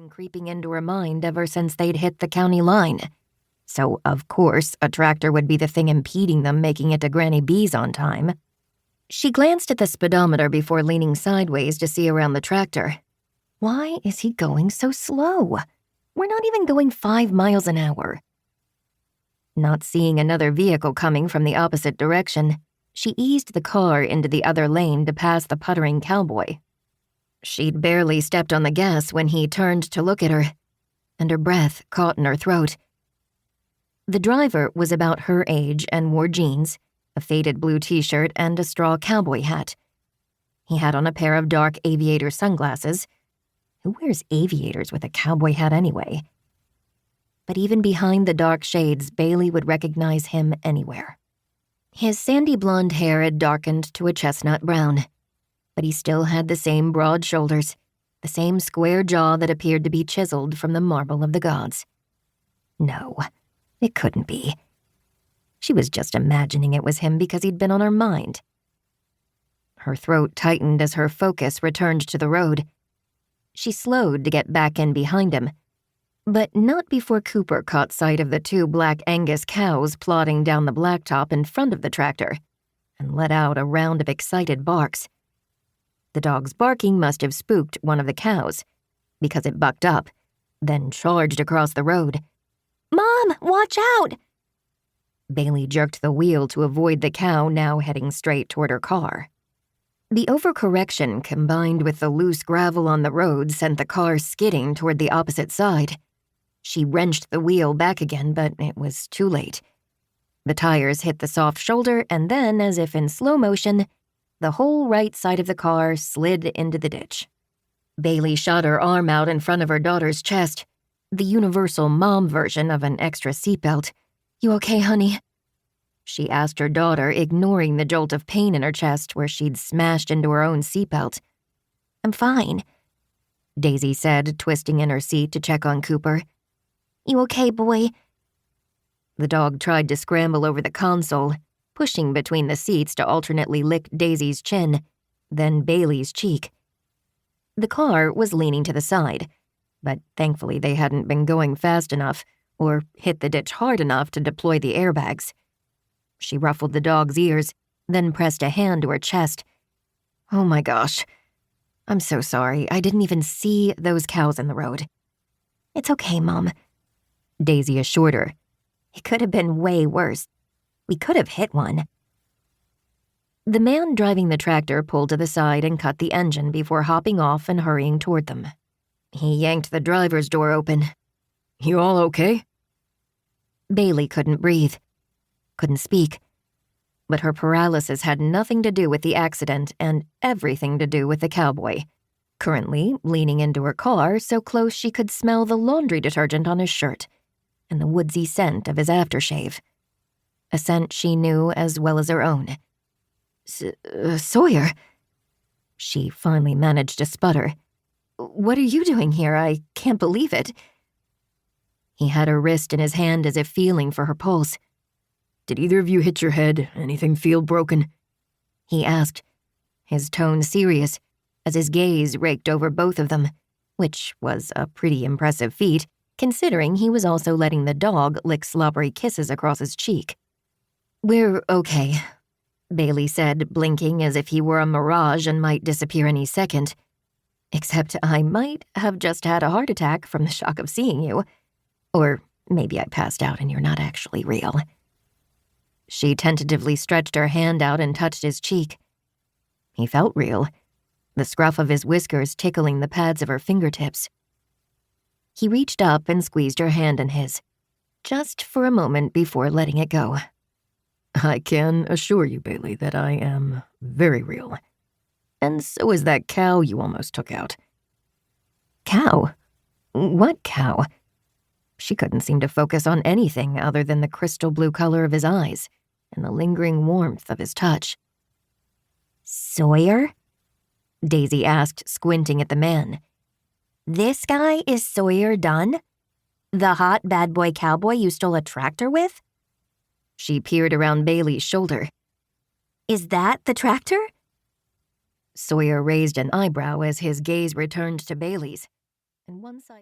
been creeping into her mind ever since they'd hit the county line. So, of course, a tractor would be the thing impeding them making it to Granny B's on time. She glanced at the speedometer before leaning sideways to see around the tractor. Why is he going so slow? We're not even going 5 miles an hour. Not seeing another vehicle coming from the opposite direction, she eased the car into the other lane to pass the puttering cowboy. She'd barely stepped on the gas when he turned to look at her, and her breath caught in her throat. The driver was about her age and wore jeans, a faded blue t-shirt, and a straw cowboy hat. He had on a pair of dark aviator sunglasses. Who wears aviators with a cowboy hat anyway? But even behind the dark shades, Bailey would recognize him anywhere. His sandy blonde hair had darkened to a chestnut brown, but he still had the same broad shoulders, the same square jaw that appeared to be chiseled from the marble of the gods. No, it couldn't be. She was just imagining it was him because he'd been on her mind. Her throat tightened as her focus returned to the road. She slowed to get back in behind him, but not before Cooper caught sight of the 2 black Angus cows plodding down the blacktop in front of the tractor and let out a round of excited barks. The dog's barking must have spooked one of the cows, because it bucked up, then charged across the road. "Mom, watch out!" Bailey jerked the wheel to avoid the cow now heading straight toward her car. The overcorrection combined with the loose gravel on the road sent the car skidding toward the opposite side. She wrenched the wheel back again, but it was too late. The tires hit the soft shoulder, and then, as if in slow motion, the whole right side of the car slid into the ditch. Bailey shot her arm out in front of her daughter's chest, the universal mom version of an extra seatbelt. "You okay, honey?" She asked her daughter, ignoring the jolt of pain in her chest where she'd smashed into her own seatbelt. "I'm fine," Daisy said, twisting in her seat to check on Cooper. "You okay, boy?" The dog tried to scramble over the console, pushing between the seats to alternately lick Daisy's chin, then Bailey's cheek. The car was leaning to the side, but thankfully they hadn't been going fast enough or hit the ditch hard enough to deploy the airbags. She ruffled the dog's ears, then pressed a hand to her chest. "Oh my gosh. I'm so sorry. I didn't even see those cows in the road." "It's okay, Mom," Daisy assured her. "It could have been way worse. We could have hit one." The man driving the tractor pulled to the side and cut the engine before hopping off and hurrying toward them. He yanked the driver's door open. "You all okay?" Bailey couldn't breathe. Couldn't speak. But her paralysis had nothing to do with the accident and everything to do with the cowboy, currently leaning into her car so close she could smell the laundry detergent on his shirt and the woodsy scent of his aftershave, a scent she knew as well as her own. Sawyer," she finally managed to sputter. "What are you doing here? I can't believe it." He had her wrist in his hand as if feeling for her pulse. "Did either of you hit your head? Anything feel broken?" he asked, his tone serious, as his gaze raked over both of them, which was a pretty impressive feat, considering he was also letting the dog lick slobbery kisses across his cheek. "We're okay," Bailey said, blinking as if he were a mirage and might disappear any second. "Except I might have just had a heart attack from the shock of seeing you. Or maybe I passed out and you're not actually real." She tentatively stretched her hand out and touched his cheek. He felt real, the scruff of his whiskers tickling the pads of her fingertips. He reached up and squeezed her hand in his, just for a moment before letting it go. "I can assure you, Bailey, that I am very real. And so is that cow you almost took out." "Cow? What cow?" She couldn't seem to focus on anything other than the crystal blue color of his eyes and the lingering warmth of his touch. "Sawyer?" Daisy asked, squinting at the man. "This guy is Sawyer Dunn? The hot bad boy cowboy you stole a tractor with?" She peered around Bailey's shoulder. "Is that the tractor?" Sawyer raised an eyebrow as his gaze returned to Bailey's, and one side